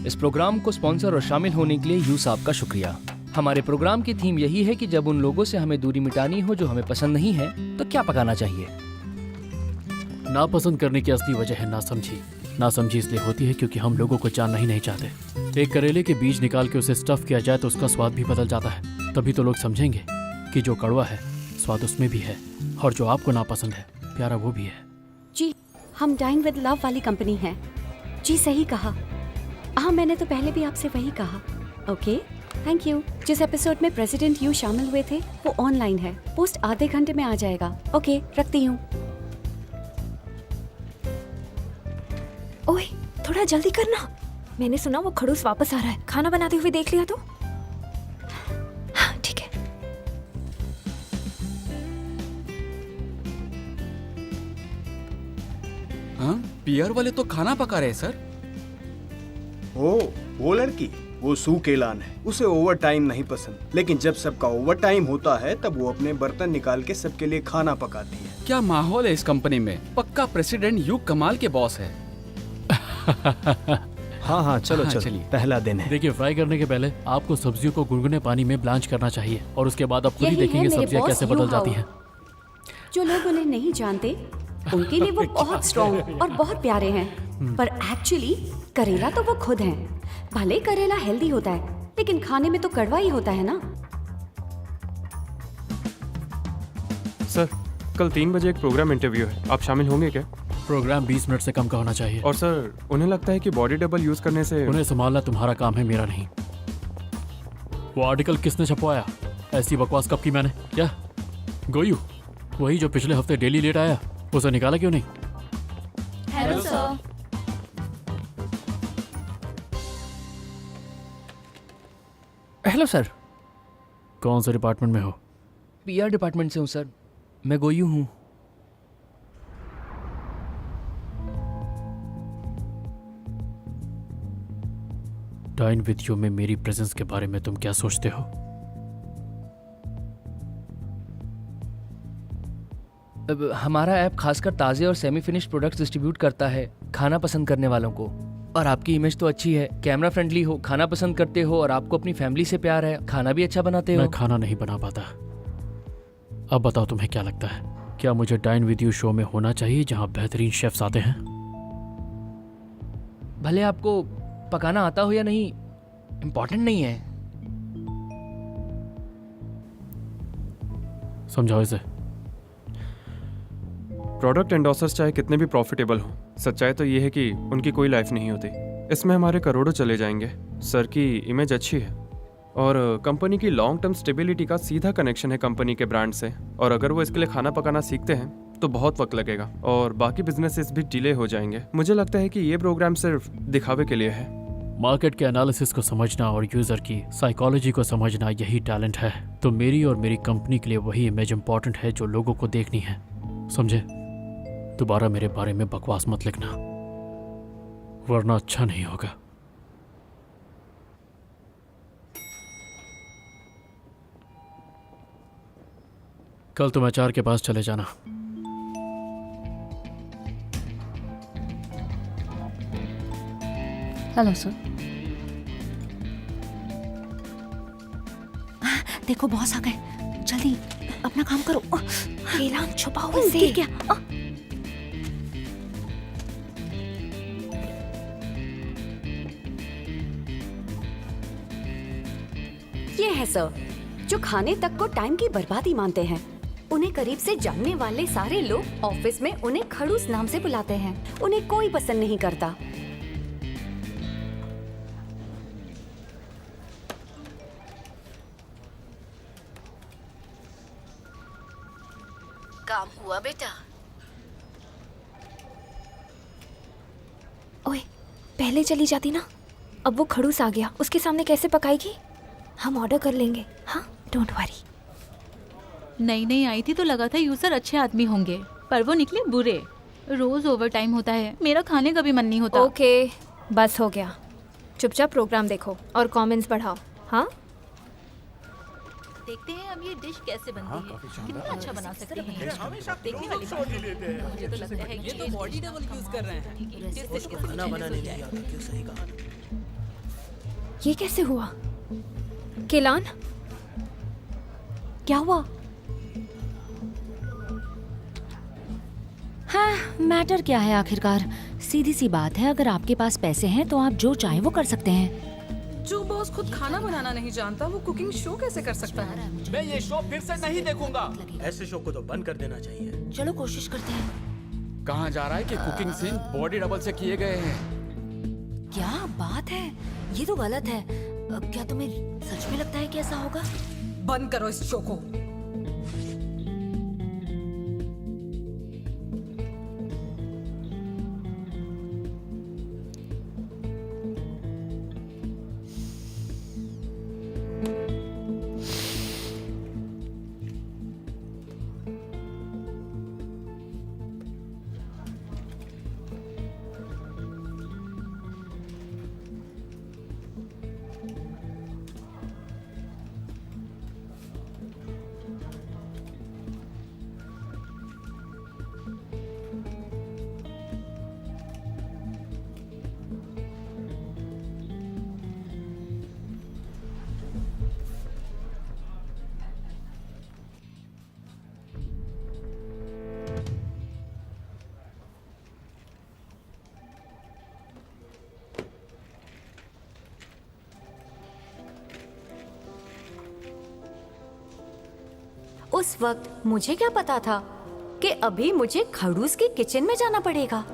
इस प्रोग्राम को स्पॉन्सर और शामिल होने के लिए यूस आपका शुक्रिया। हमारे प्रोग्राम की थीम यही है कि जब उन लोगों से हमें दूरी मिटानी हो जो हमें पसंद नहीं है तो क्या पकाना चाहिए। नापसंद करने की असली वजह है नासमझी। नासमझी इसलिए होती है क्योंकि हम लोगों को जानना ही नहीं चाहते। एक करेले के बीज निकाल के उसे स्टफ किया जाए तो उसका स्वाद भी बदल जाता है। तभी तो लोग समझेंगे कि जो कड़वा है स्वाद उसमें भी है, और जो आपको नापसंद है प्यारा वो भी है। जी, हम डाइन विद लव वाली कंपनी है। जी सही कहा। हाँ, मैंने तो पहले भी आपसे वही कहा। Okay, thank you. जिस एपिसोड में प्रेसिडेंट यू शामिल हुए थे वो ऑनलाइन है। पोस्ट आधे घंटे में आ जाएगा। ओके, रखती हूँ। ओए, थोड़ा जल्दी करना। मैंने सुना वो खड़ूस वापस आ रहा है। खाना बनाते हुए देख लिया तो? हाँ, ठीक है। हाँ, पियर वाले तो खाना पका रहे हैं सर। ओ, वो लड़की, वो सू केलान है। उसे ओवर टाइम नहीं पसंद, लेकिन जब सबका ओवर टाइम होता है तब वो अपने बर्तन निकाल के सबके लिए खाना पकाती है। क्या माहौल है इस कंपनी में। पक्का प्रेसिडेंट यू कमाल के बॉस है। हाँ हाँ, चलो चलो, चलिए। पहला दिन है। देखिए, फ्राई करने के पहले आपको सब्जियों को गुनगुने पानी में ब्लांच करना चाहिए, और उसके बाद आप खुद ही यही है देखेंगे मेरे सब्जियां बॉस कैसे बदल यू जाती हाउ। हैं। जो लोग उन्हें नहीं जानते उनके लिए वो बहुत स्ट्रॉन्ग और बहुत प्यारे हैं, पर एक्चुअली करेला तो वो खुद हैं। भले करेला हेल्दी होता है, लेकिन खाने में तो कड़वा ही होता है ना। सर, कल 3 बजे एक प्रोग्राम इंटरव्यू है, आप शामिल होंगे क्या? प्रोग्राम 20 मिनट से कम का होना चाहिए। और सर, उन्हें लगता है कि बॉडी डबल यूज करने से उन्हें संभालना तुम्हारा काम है, मेरा नहीं। वो आर्टिकल किसने छपवाया? ऐसी बकवास कब की मैंने? क्या गोयू? वही जो पिछले हफ्ते डेली लेट आया, उसे निकाला क्यों नहीं? Hello sir. Hello sir. कौन से डिपार्टमेंट में हो? पीआर डिपार्टमेंट से हूँ सर। मैं गोयू हूँ। डाइन विद यू में मेरी प्रेजेंस के बारे में तुम क्या सोचते हो? अब हमारा ऐप खासकर ताज़े और सेमी फिनिश्ड प्रोडक्ट्स डिस्ट्रीब्यूट करता है खाना पसंद करने वालों को। और आपकी इमेज तो अच्छी है, कैमरा फ्रेंडली हो, खाना पसंद करते हो, और आपको अपनी फैमिली से प्यार है, खाना भी अच्छा बनाते हो। मैं खाना नहीं बना पाता। अब बताओ, तुम्हें क्या लगता है, क्या मुझे डाइन विद यू शो में होना चाहिए जहां बेहतरीन शेफ्स आते हैं? भले आपको पकाना आता हो या नहीं, इम्पोर्टेंट नहीं है। समझाओ इसे। प्रोडक्ट एंडोसर्स चाहे कितने भी प्रॉफिटेबल हो, सच्चाई तो ये है कि उनकी कोई लाइफ नहीं होती। इसमें हमारे करोड़ों चले जाएंगे। सर की इमेज अच्छी है, और कंपनी की लॉन्ग टर्म स्टेबिलिटी का सीधा कनेक्शन है कंपनी के ब्रांड से। और अगर वो इसके लिए खाना पकाना सीखते हैं तो बहुत वक्त लगेगा, और बाकी बिजनेसेस भी डिले हो जाएंगे। मुझे लगता है कि ये प्रोग्राम सिर्फ दिखावे के लिए है। मार्केट के एनालिसिस को समझना और यूजर की साइकोलॉजी को समझना, यही टैलेंट है। तो मेरी और मेरी कंपनी के लिए वही इमेज इंपॉर्टेंट है जो लोगों को देखनी है, समझे? दोबारा मेरे बारे में बकवास मत लिखना, वरना अच्छा नहीं होगा। कल तुम एचआर के पास चले जाना। Hello sir. देखो बॉस आ गए, जल्दी अपना काम करो। केलान छुपाओ इसे। गिर गया। ये है सर, जो खाने तक को टाइम की बर्बादी मानते हैं। उन्हें करीब से जानने वाले सारे लोग ऑफिस में उन्हें खड़ूस नाम से बुलाते हैं। उन्हें कोई पसंद नहीं करता। काम हुआ बेटा? ओए, पहले चली जाती ना। अब वो खड़ूस आ गया, उसके सामने कैसे पकाएगी? हम ऑर्डर कर लेंगे। हाँ, डोंट वरी। नई नई आई थी तो लगा था यूजर अच्छे आदमी होंगे, पर वो निकले बुरे। रोज ओवर टाइम होता है, मेरा खाने का भी मन नहीं होता। ओके, बस हो गया। चुपचाप प्रोग्राम देखो और कमेंट्स बढ़ाओ। हाँ, देखते हैं अब ये डिश कैसे बनती है, कितना अच्छा बना सकते हैं। देखने वाली बात है। मुझे तो लगता है कि ये बॉडी डबल यूज कर रहे हैं। खाना बनाने नहीं आता, क्यों? सही कहा। ये कैसे हुआ? केलान, क्या हुआ? हाँ, मैटर क्या है आखिरकार? सीधी सी बात है, अगर आपके पास पैसे हैं तो आप जो चाहे वो कर सकते हैं। जो बॉस खुद खाना बनाना नहीं जानता वो कुकिंग शो कैसे कर सकता है? मैं ये शो फिर से नहीं देखूंगा। ऐसे शो को तो बंद कर देना चाहिए। चलो कोशिश करते हैं। कहाँ जा रहा है कि कुकिंग सीन बॉडी डबल से किए गए हैं? क्या बात है, ये तो गलत है। क्या तुम्हें सच में लगता है कि ऐसा होगा? बंद करो इस शो को। उस वक्त मुझे क्या पता था कि अभी मुझे खड़ूस की किचन में जाना पड़ेगा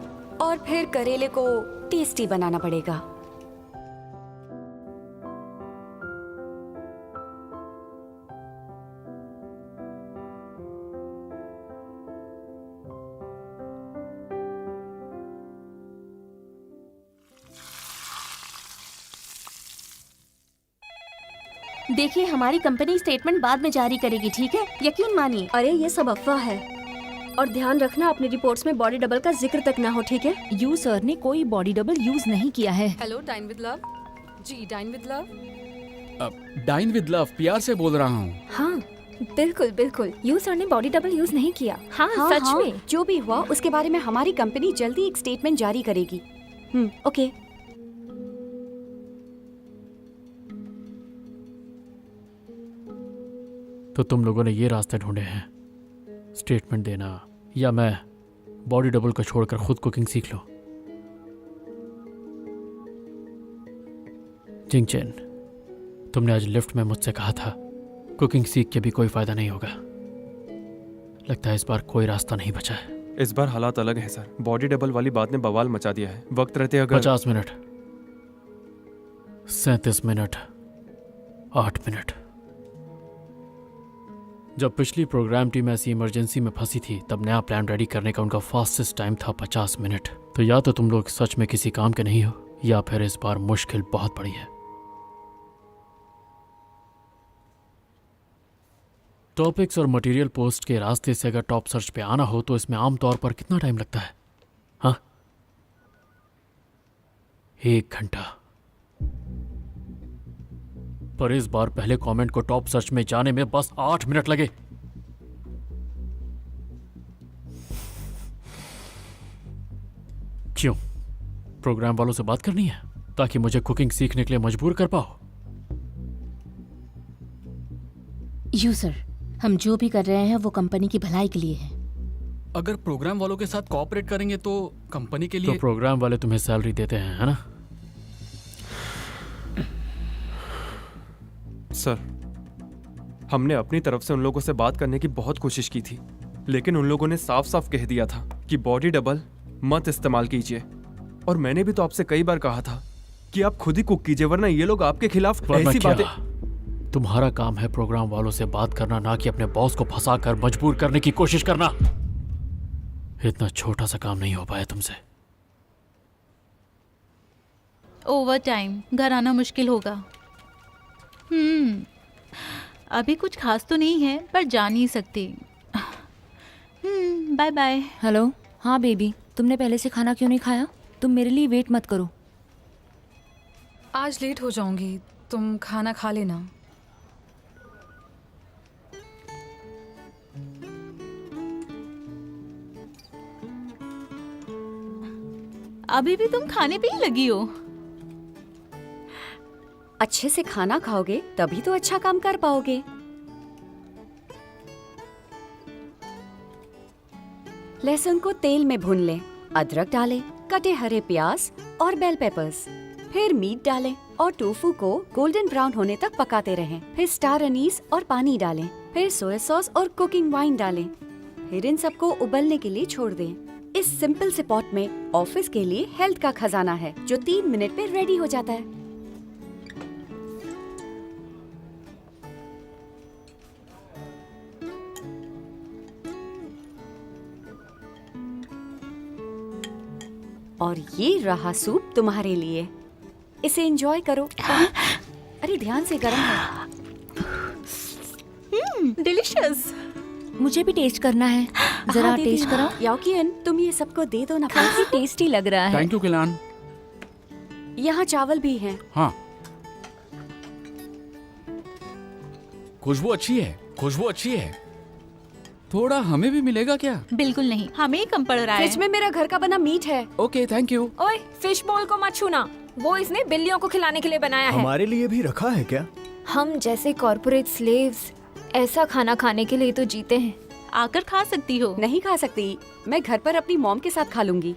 और फिर करेले को टेस्टी बनाना पड़ेगा। देखिए, हमारी कंपनी स्टेटमेंट बाद में जारी करेगी, ठीक है? यकीन मानिए। अरे ये सब अफवाह है और ध्यान रखना अपनी रिपोर्ट्स में बॉडी डबल का जिक्र तक ना हो, ठीक है? यू सर ने कोई बॉडी डबल यूज नहीं किया है। Hello, dine with love. जी, dine with love. Dine with love, प्यार से बोल रहा हूँ। हाँ बिल्कुल बिल्कुल, यू सर ने बॉडी डबल यूज नहीं किया। हाँ, सच में। जो भी हुआ उसके बारे में हमारी कंपनी जल्दी एक स्टेटमेंट जारी करेगी। ओके। तो तुम लोगों ने ये रास्ते ढूंढे हैं, स्टेटमेंट देना या मैं बॉडी डबल को छोड़कर खुद कुकिंग सीख लूं। जिंगचेन, तुमने आज लिफ्ट में मुझसे कहा था कुकिंग सीख के भी कोई फायदा नहीं होगा। लगता है इस बार कोई रास्ता नहीं बचा है। इस बार हालात अलग है सर। बॉडी डबल वाली बात ने बवाल मचा दिया है। वक्त रहते अगर 50 मिनट, 37 मिनट, 8 मिनट। जब पिछली प्रोग्राम टीम ऐसी इमरजेंसी में फंसी थी तब नया प्लान रेडी करने का उनका फास्टेस्ट टाइम था 50 मिनट। तो या तो तुम लोग सच में किसी काम के नहीं हो या फिर इस बार मुश्किल बहुत बड़ी है। टॉपिक्स और मटेरियल पोस्ट के रास्ते से अगर टॉप सर्च पे आना हो तो इसमें आमतौर पर कितना टाइम लगता है? हाँ, 1 घंटा। पर इस बार पहले कमेंट को टॉप सर्च में जाने में बस 8 मिनट लगे। क्यों? प्रोग्राम वालों से बात करनी है ताकि मुझे कुकिंग सीखने के लिए मजबूर कर पाओ? यू सर, हम जो भी कर रहे हैं वो कंपनी की भलाई के लिए है। अगर प्रोग्राम वालों के साथ कोऑपरेट करेंगे तो कंपनी के लिए। तो प्रोग्राम वाले तुम्हें सैलरी देते हैं, है ना? सर, हमने अपनी तरफ से उन लोगों से बात करने की बहुत कोशिश की थी, लेकिन उन लोगों ने साफ साफ कह दिया था कि बॉडी डबल मत इस्तेमाल कीजिए। और मैंने भी तो आपसे कई बार कहा था कि आप खुद ही कुक कीजिए, वरना ये लोग आपके खिलाफ ऐसी बातें। तुम्हारा काम है प्रोग्राम वालों से बात करना, ना कि अपने बॉस को फंसाकर मजबूर करने की कोशिश करना। इतना छोटा सा काम नहीं हो पाया तुमसे। ओवर टाइम, घर आना मुश्किल होगा। अभी कुछ खास तो नहीं है पर जा नहीं सकती। Bye bye. हेलो। हाँ बेबी, तुमने पहले से खाना क्यों नहीं खाया? तुम मेरे लिए वेट मत करो। आज लेट हो जाऊंगी, तुम खाना खा लेना। अभी भी तुम खाने पे ही लगी हो? अच्छे से खाना खाओगे तभी तो अच्छा काम कर पाओगे। लहसुन को तेल में भून लें, अदरक डालें, कटे हरे प्याज और बेल पेपर्स, फिर मीट डालें और टोफू को गोल्डन ब्राउन होने तक पकाते रहें। फिर स्टार अनीस और पानी डालें, फिर सोया सॉस और कुकिंग वाइन डालें, फिर इन सबको उबलने के लिए छोड़ दें। इस सिंपल से पॉट में ऑफिस के लिए हेल्थ का खजाना है जो 3 मिनट में रेडी हो जाता है। और ये रहा सूप तुम्हारे लिए, इसे एंजॉय करो। अरे ध्यान से, गर्म है। डिलीशियस। मुझे भी टेस्ट करना है, जरा टेस्ट करो। याओकियन, तुम ये सबको दे दो ना। काफी टेस्टी लग रहा है। थैंक यू किलान। यहाँ चावल भी हैं। हाँ, खुशबू अच्छी है, खुशबू अच्छी है। थोड़ा हमें भी मिलेगा क्या? बिल्कुल नहीं, हमें ही कम पड़ रहा फ्रिज है। में मेरा घर का बना मीट है। Okay, thank you. ओए, फिश बॉल को मत छूना, वो इसने बिल्लियों को खिलाने के लिए बनाया है। हमारे लिए भी रखा है क्या? हम जैसे कॉर्पोरेट स्लेव्स ऐसा खाना खाने के लिए तो जीते हैं। आकर खा सकती हो। नहीं खा सकती, मैं घर पर अपनी मॉम के साथ खा लूंगी।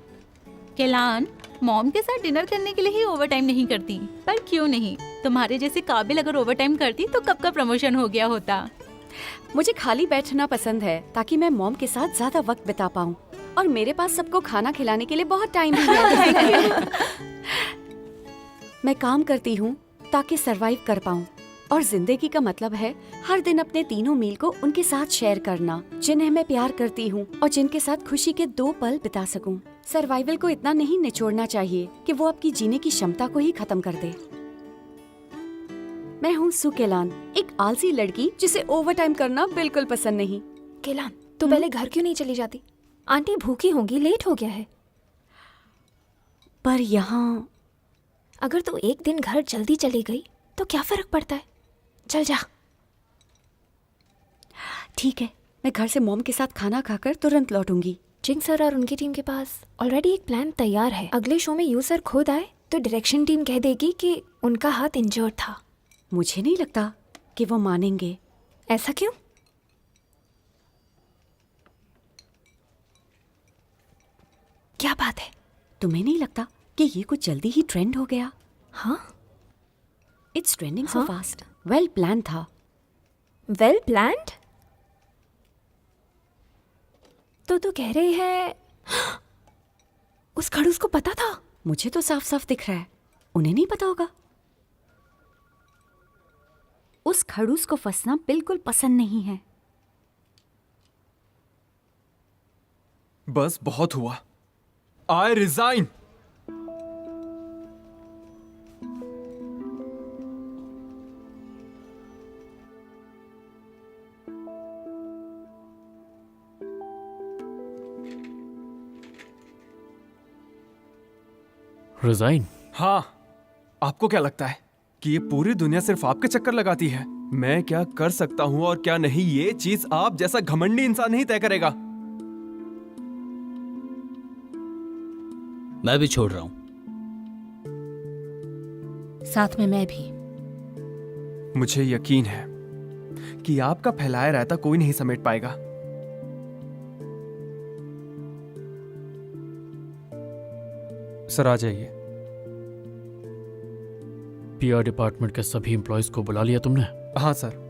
केलान, मॉम के साथ डिनर करने के लिए ही ओवर टाइम नहीं करती, पर क्यों नहीं, तुम्हारे जैसे काबिल अगर ओवर टाइम करती तो कब का प्रमोशन हो गया होता। मुझे खाली बैठना पसंद है ताकि मैं मॉम के साथ ज्यादा वक्त बिता पाऊँ, और मेरे पास सबको खाना खिलाने के लिए बहुत टाइम भी है। मैं काम करती हूँ ताकि सरवाइव कर पाऊँ, और जिंदगी का मतलब है हर दिन अपने तीनों मील को उनके साथ शेयर करना, जिन्हें मैं प्यार करती हूँ और जिनके साथ खुशी के 2 पल बिता सकूँ। सर्वाइवल को इतना नहीं निचोड़ना चाहिए कि वो आपकी जीने की क्षमता को ही खत्म कर दे। मैं हूँ सू केलान, एक आलसी लड़की जिसे ओवर टाइम करना बिल्कुल पसंद नहीं। केलान, तू पहले घर क्यों नहीं चली जाती? आंटी भूखी होंगी, लेट हो गया है। पर यहाँ अगर तू एक दिन घर जल्दी चली गई तो क्या फर्क पड़ता है? चल जा। ठीक है, मैं घर से मॉम के साथ खाना खाकर तुरंत लौटूंगी। जिंग सर और उनकी टीम के पास ऑलरेडी एक प्लान तैयार है। अगले शो में यू सर खुद आए तो डायरेक्शन टीम कह देगी कि उनका हाथ इंजर्ड था। मुझे नहीं लगता कि वो मानेंगे। ऐसा क्यों? क्या बात है? तुम्हें नहीं लगता कि ये कुछ जल्दी ही ट्रेंड हो गया? हाँ, इट्स ट्रेंडिंग सो हाँ? फास्ट। वेल प्लान था। Well planned? तो तू कह रही है उस खड़ूस को पता था? मुझे तो साफ साफ दिख रहा है, उन्हें नहीं पता होगा। उस खड़ूस को फंसना बिल्कुल पसंद नहीं है। बस बहुत हुआ। I resign. रिजाइन? हाँ, आपको क्या लगता है कि ये पूरी दुनिया सिर्फ आपके चक्कर लगाती है? मैं क्या कर सकता हूं और क्या नहीं, ये चीज आप जैसा घमंडी इंसान नहीं तय करेगा। मैं भी छोड़ रहा हूं। साथ में मैं भी। मुझे यकीन है कि आपका फैलाया रहता कोई नहीं समेट पाएगा। सर आ जाइए। पीआर डिपार्टमेंट के सभी एम्प्लॉयज को बुला लिया तुमने? हाँ सर।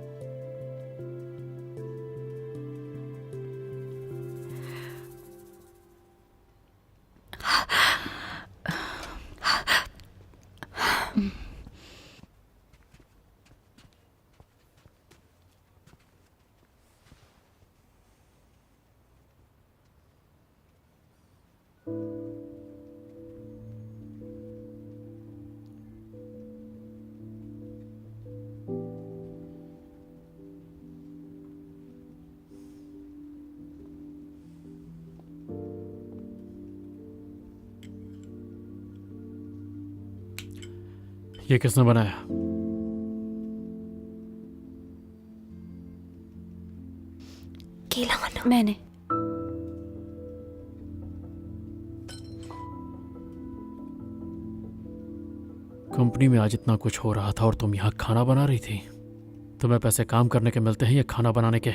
ये किसने बनाया? केलान। मैंने। कंपनी में आज इतना कुछ हो रहा था और तुम यहाँ खाना बना रही थी। तुम्हें पैसे काम करने के मिलते हैं या खाना बनाने के?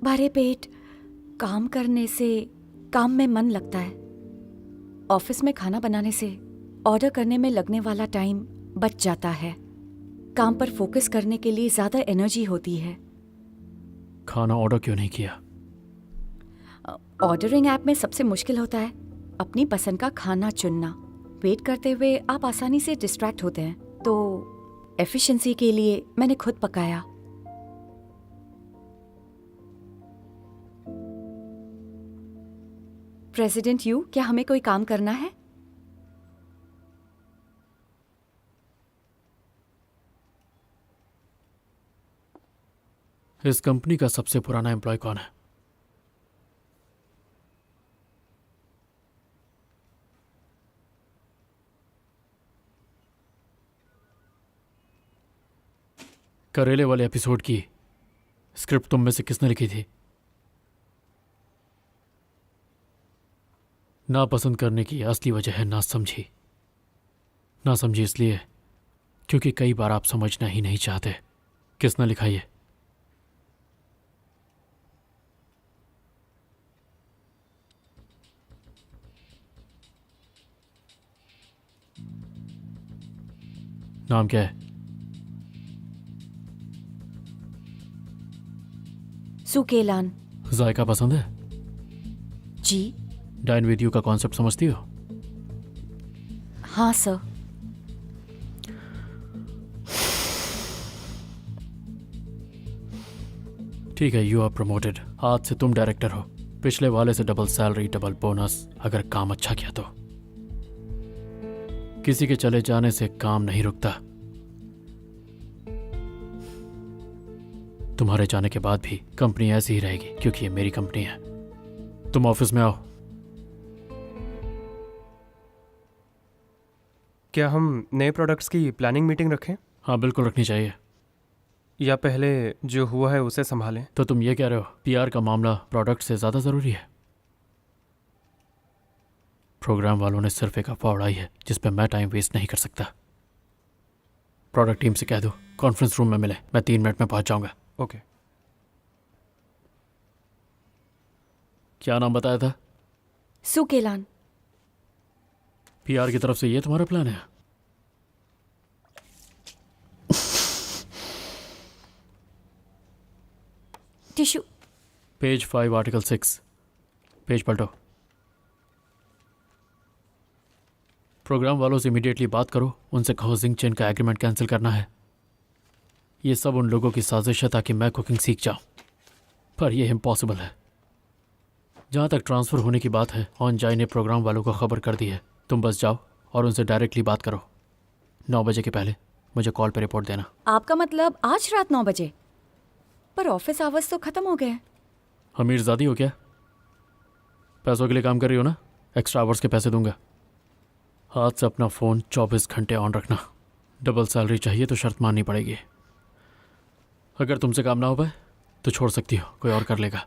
भरे पेट काम करने से काम में मन लगता है। ऑफिस में खाना बनाने से ऑर्डर करने में लगने वाला टाइम बच जाता है। काम पर फोकस करने के लिए ज्यादा एनर्जी होती है। खाना ऑर्डर क्यों नहीं किया? ऑर्डरिंग ऐप में सबसे मुश्किल होता है अपनी पसंद का खाना चुनना। वेट करते हुए आप आसानी से डिस्ट्रैक्ट होते हैं, तो एफिशिएंसी के लिए मैंने खुद पकाया। प्रेसिडेंट यू, क्या हमें कोई काम करना है? इस कंपनी का सबसे पुराना एम्प्लॉय कौन है? करेले वाले एपिसोड की स्क्रिप्ट तुम में से किसने लिखी थी? नापसंद करने की असली वजह है नासमझी। नासमझी इसलिए क्योंकि कई बार आप समझना ही नहीं चाहते। किसने लिखा ये? नाम क्या है? सुकेलान। जायका पसंद है? जी डाइन विद यू का कॉन्सेप्ट समझती हो? हाँ सर। ठीक है, यू आर प्रमोटेड। आज से तुम डायरेक्टर हो। पिछले वाले से डबल सैलरी, डबल बोनस, अगर काम अच्छा किया तो। किसी के चले जाने से काम नहीं रुकता। तुम्हारे जाने के बाद भी कंपनी ऐसी ही रहेगी क्योंकि ये मेरी कंपनी है। तुम ऑफिस में आओ। क्या हम नए प्रोडक्ट्स की प्लानिंग मीटिंग रखें? हाँ बिल्कुल रखनी चाहिए। या पहले जो हुआ है उसे संभालें? तो तुम ये कह रहे हो पीआर का मामला प्रोडक्ट से ज़्यादा ज़रूरी है? प्रोग्राम वालों ने सिर्फ एक अफवाह उड़ाई है जिस पे मैं टाइम वेस्ट नहीं कर सकता। प्रोडक्ट टीम से कह दो कॉन्फ्रेंस रूम में मिले, मैं 3 मिनट में पहुंच जाऊंगा। ओके। क्या नाम बताया था? सुकेलान। पीआर की तरफ से ये तुम्हारा प्लान है? टिश्यू। पेज 5 आर्टिकल 6 पेज पलटो। प्रोग्राम वालों से इमीडिएटली बात करो, उनसे कहो जिंक चेन का एग्रीमेंट कैंसिल करना है। ये सब उन लोगों की साजिश है ताकि मैं कुकिंग सीख जाऊं, पर यह इम्पॉसिबल है। जहां तक ट्रांसफ़र होने की बात है, ऑन जाई ने प्रोग्राम वालों को खबर कर दी है। तुम बस जाओ और उनसे डायरेक्टली बात करो। 9 बजे के पहले मुझे कॉल पर रिपोर्ट देना। आपका मतलब आज रात 9 बजे? पर ऑफिस आवर्स तो खत्म हो गए। अमीरजादी हो क्या? पैसों के लिए काम कर रही हो ना? एक्स्ट्रा आवर्स के पैसे दूंगा। हाथ से अपना फ़ोन 24 घंटे ऑन रखना। डबल सैलरी चाहिए तो शर्त माननी पड़ेगी। अगर तुमसे काम ना हो पाए तो छोड़ सकती हो, कोई और कर लेगा।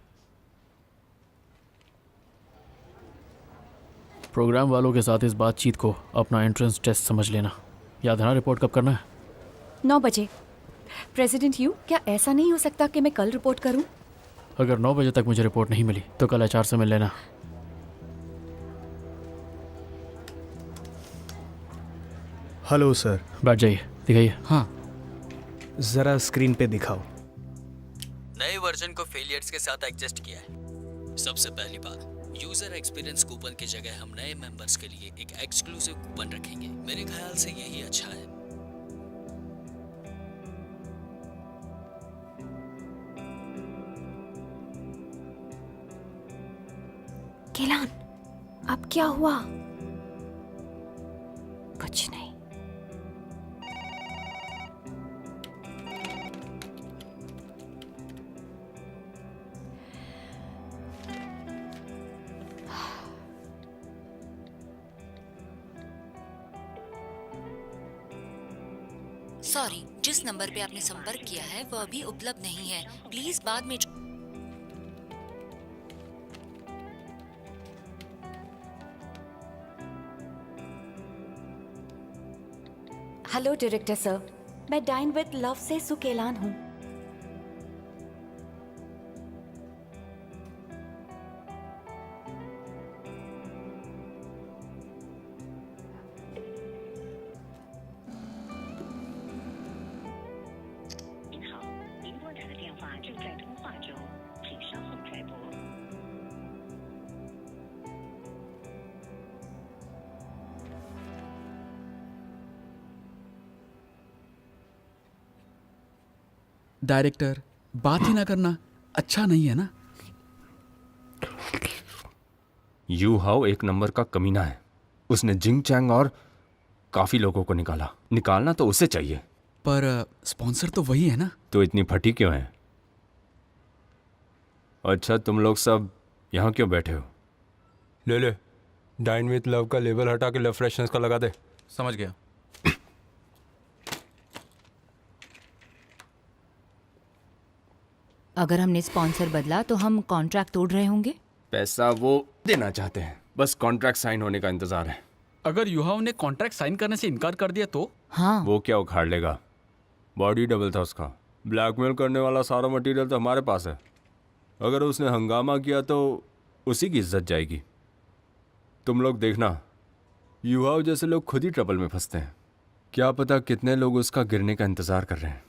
प्रोग्राम वालों के साथ इस बातचीत को अपना एंट्रेंस टेस्ट समझ लेना। याद है ना रिपोर्ट कब करना है? 9 बजे। प्रेसिडेंट यू, क्या ऐसा नहीं हो सकता कि मैं कल रिपोर्ट करूं? अगर 9 बजे तक मुझे रिपोर्ट नहीं मिली तो कल HR से मिल लेना। Hello sir. बैठ जाइए, दिखाइए। हाँ, जरा स्क्रीन पे दिखाओ। नए वर्जन को फेलियर्स के साथ एडजस्ट किया है। सबसे पहली बात, यूजर एक्सपीरियंस कूपन की जगह हम नए मेंबर्स के लिए एक एक्सक्लूसिव कूपन रखेंगे। मेरे ख्याल से यही अच्छा है। केलान, अब क्या हुआ? कुछ नहीं। सॉरी, जिस नंबर पे आपने संपर्क किया है वो अभी उपलब्ध नहीं है। प्लीज बाद में। हेलो डायरेक्टर सर, मैं डाइन विद लव से सुकेलान हूँ। डायरेक्टर, बात ही ना करना अच्छा नहीं है ना। यू हाउ एक नंबर का कमीना है। उसने जिंग चैंग और काफी लोगों को निकालना तो उसे चाहिए। पर स्पॉन्सर तो वही है ना। तो इतनी फटी क्यों है? अच्छा, तुम लोग सब यहाँ क्यों बैठे हो? ले डाइन विथ लव का लेबल हटा के लव फ्रेशनेस का लगा दे। समझ गया। अगर हमने स्पॉन्सर बदला तो हम कॉन्ट्रैक्ट तोड़ रहे होंगे। पैसा वो देना चाहते हैं, बस कॉन्ट्रैक्ट साइन होने का इंतजार है। अगर युहाव ने कॉन्ट्रैक्ट साइन करने से इनकार कर दिया तो? हाँ। वो क्या उखाड़ लेगा? बॉडी डबल था उसका। ब्लैकमेल करने वाला सारा मटेरियल तो हमारे पास है। अगर उसने हंगामा किया तो उसी की इज्जत जाएगी। तुम लोग देखना, युहाव जैसे लोग खुद ही ट्रबल में फंसते हैं। क्या पता कितने लोग उसका गिरने का इंतजार कर रहे हैं।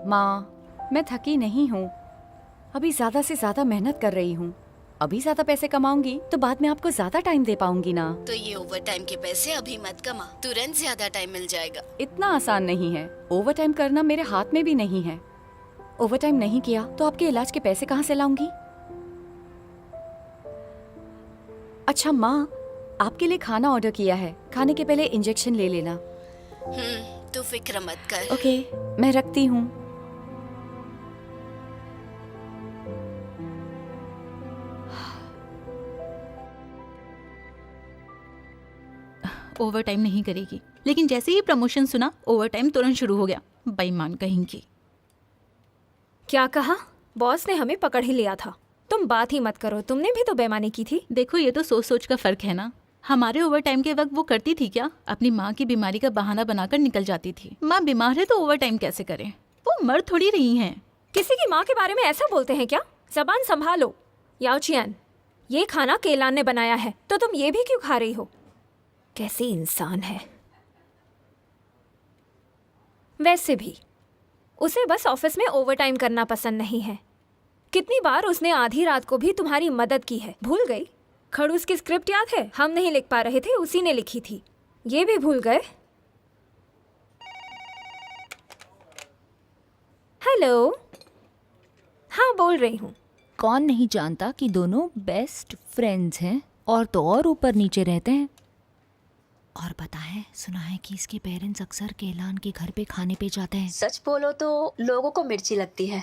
माँ, मैं थकी नहीं हूँ। अभी ज्यादा से ज्यादा मेहनत कर रही हूँ। अभी ज्यादा पैसे कमाऊंगी तो बाद में आपको ज्यादा टाइम दे पाऊंगी ना। तो ये ओवर टाइम के पैसे अभी मत कमा, तुरंत ज्यादा टाइम मिल जाएगा। इतना आसान नहीं है। ओवर टाइम करना मेरे हाथ में भी नहीं है। ओवर टाइम नहीं किया तो आपके इलाज के पैसे कहाँ से लाऊंगी? अच्छा माँ, आपके लिए खाना ऑर्डर किया है। खाने के पहले इंजेक्शन ले लेना। तू फिक्र मत कर। ओके, मैं रखती हूँ। ओवर टाइम नहीं करेगी, लेकिन जैसे ही प्रमोशन सुना ओवर टाइम तुरंत शुरू हो गया। बेईमान कहेंगी। क्या कहा? बॉस ने हमें पकड़ ही लिया था। तुम बात ही मत करो, तुमने भी तो बेईमानी की थी। देखो, ये तो सोच सोच का फर्क है ना। हमारे ओवर टाइम के वक्त वो करती थी क्या? अपनी माँ की बीमारी का बहाना बनाकर निकल जाती थी। माँ बीमार है तो ओवर टाइम कैसे करें? वो मर थोड़ी रही हैं। किसी की माँ के बारे में ऐसा बोलते हैं क्या? जबान संभालो। याओचियान, ये खाना केलान ने बनाया है तो तुम ये भी क्यों खा रही हो? कैसी इंसान है। वैसे भी उसे बस ऑफिस में ओवरटाइम करना पसंद नहीं है। कितनी बार उसने आधी रात को भी तुम्हारी मदद की है, भूल गई? खड़ूस की स्क्रिप्ट याद है? हम नहीं लिख पा रहे थे, उसी ने लिखी थी। ये भी भूल गए? हेलो, हाँ बोल रही हूँ। कौन नहीं जानता कि दोनों बेस्ट फ्रेंड्स हैं और तो और ऊपर नीचे रहते हैं। और पता है, सुना है कि इसके पेरेंट्स अक्सर केलान के घर पे खाने पे जाते हैं। सच बोलो तो लोगों को मिर्ची लगती है।